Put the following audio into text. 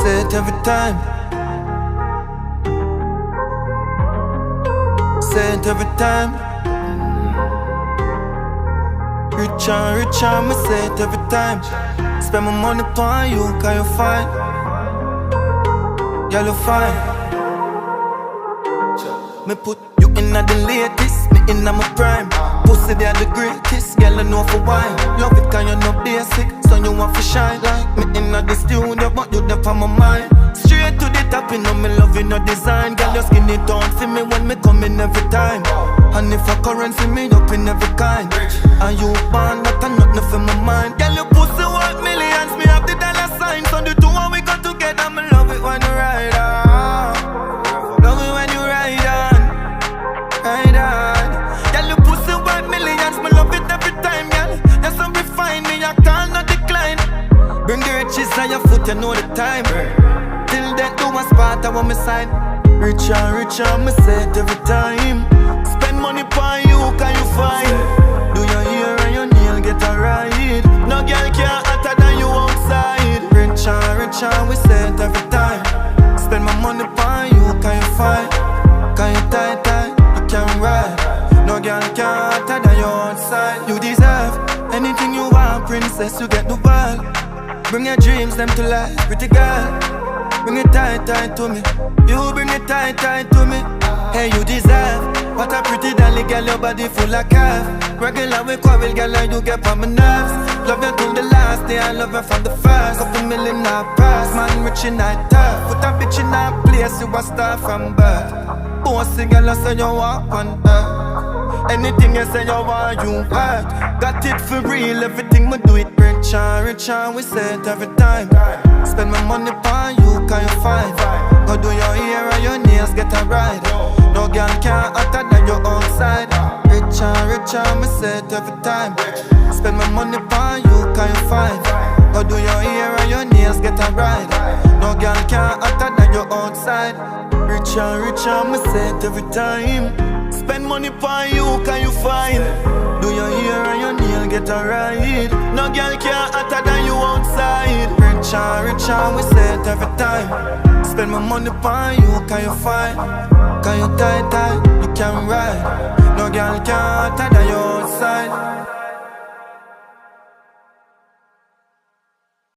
say it every time. Say it every time. Richer, me say it every time. Spend my money on you, cause you fine. Girl, you fine. Me put you in the latest, me in my prime. Pussy they are the greatest, girl I know for wine. Love it cause you no basic, so you want to shine. Like me in the studio, but you there for my mind. Straight to the top, you know me love you no design. Girl your skin it don't see me when me come in every time. And if a currency me up in every kind. And you born, but I'm nothing for my mind. Girl your pussy worth millions, me have the dollar sign. So the two and we go together, me love it when you ride on. Love it when you ride on. Ride on. Girl your pussy worth millions, me love it every time, girl. That's how we find me, I can't not decline. Bring the riches on your foot, you know the time. Till then do my spot, I want me sign. Richer, me say it every time. Spend money on you, can you find? Do your hair and your nail get a ride? No girl can't hotter than you outside. Richer, we say it every time. Spend my money on you, can you find? Can you tight, you can ride. No girl can't hotter than you outside. You deserve anything you want, princess, you get the ball. Bring your dreams, them to life, pretty girl. Bring it tight to me. You bring it tight to me. Hey, you deserve what a pretty dolly, girl, your body full of curve. Regular we quarrel, girl, and you get on my nerves. Love you till the last day, I love you from the first. Couple million a purse, man rich in that turf. Put a bitch in that place, you a star from birth. Bossy girl, I say you walk on earth. Anything you say you want, you hurt. Got it for real, everything we do it. Richer, we say it every time. Spend my money on you, can you find? Go do your hair and your nails, get a ride. No girl can't hotter than you outside. Richer, me say it every time. Spend my money on you, can you find? Go do your hair and your nails, get a ride. No girl can't hotter than you outside. Richer, me say it every time. Spend money on you, can you find? Do your hair and your nail, get a ride. No girl can't hotter than you outside. Richer, we say it every time. Spend my money on you, can you find? Can you tight, you can ride. No girl can't hotter than you outside.